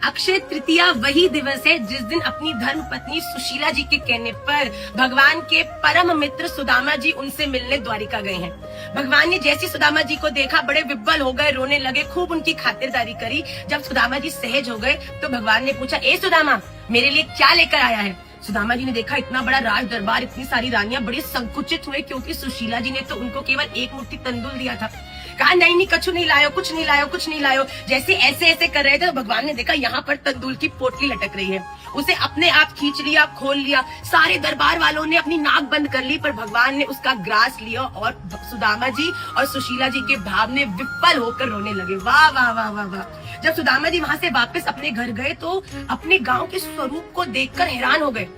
अक्षय तृतीया वही दिवस है जिस दिन अपनी धर्म पत्नी सुशीला जी के कहने पर भगवान के परम मित्र सुदामा जी उनसे मिलने द्वारिका गए हैं। भगवान ने जैसे सुदामा जी को देखा बड़े विह्वल हो गए, रोने लगे, खूब उनकी खातिरदारी करी। जब सुदामा जी सहज हो गए तो भगवान ने पूछा, ए सुदामा, मेरे लिए क्या लेकर आया है? सुदामा जी ने देखा इतना बड़ा राज दरबार, इतनी सारी रानियां, बड़े संकुचित हुए क्योंकि सुशीला जी ने तो उनको केवल एक मुट्ठी तंदूल दिया था। कहा नहीं कछु नहीं लायो, कुछ नहीं लायो, कुछ नहीं लायो। जैसे ऐसे ऐसे कर रहे थे तो भगवान ने देखा यहाँ पर तंदूल की पोटली लटक रही है। उसे अपने आप खींच लिया, खोल लिया। सारे दरबार वालों ने अपनी नाक बंद कर ली, पर भगवान ने उसका ग्रास लिया और सुदामा जी और सुशीला जी के भाव ने विफल होकर रोने लगे। वाह वाह वाह वाह वाह। जब सुदामा जी वहां से वापस अपने घर गए तो अपने गांव के स्वरूप को देखकर हैरान हो गए।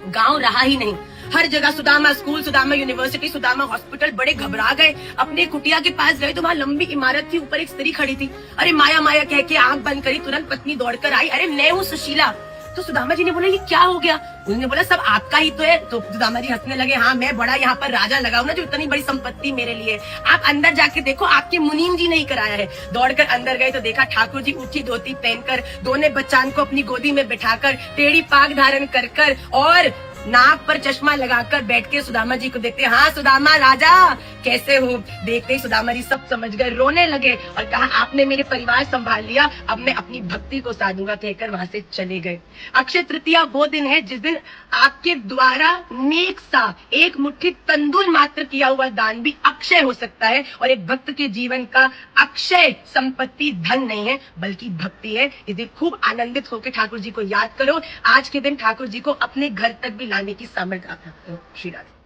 गांव रहा ही नहीं, हर जगह Sudama school, Sudama university, Sudama hospital. बड़े घबरा गए, अपने कुटिया के पास गए तो वहाँ लंबी इमारत थी, ऊपर एक स्त्री खड़ी थी। अरे माया माया कह के आंख बंद करी, तुरंत पत्नी दौड़कर आई, अरे मैं हूँ सुशीला। तो सुदामा जी ने बोला, ये क्या हो गया? उन्होंने बोला, सब आपका ही तो है। तो सुदामा जी हंसने लगे, हाँ मैं बड़ा यहाँ पर राजा लगाऊ ना, जो इतनी बड़ी संपत्ति मेरे लिए। आप अंदर जाके देखो, आपके मुनीम जी नहीं कराया है। दौड़कर अंदर गए तो देखा ठाकुर जी ऊंची धोती पहनकर, दोनों बच्चान को अपनी गोदी में बिठाकर, टेढ़ी पाग धारण कर और नाक पर चश्मा लगाकर बैठ के सुदामा जी को देखते, हाँ सुदामा राजा कैसे हो? देखते ही सुदामा जी सब समझ गए, रोने लगे और कहा, आपने मेरे परिवार संभाल लिया, अब मैं अपनी भक्ति को साधूंगा, कहकर वहां से चले गए। अक्षय तृतीया वो दिन है जिस दिन आपके द्वारा नेक सा एक मुट्ठी तंदूल मात्र किया हुआ दान भी अक्षय हो सकता है। और एक भक्त के जीवन का अक्षय संपत्ति धन नहीं है बल्कि भक्ति है। इस दिन खूब आनंदित होकर ठाकुर जी को याद करो। आज के दिन ठाकुर जी को अपने घर तक भी लाने की सामर्थ्य आप रखते हो। श्री राधे।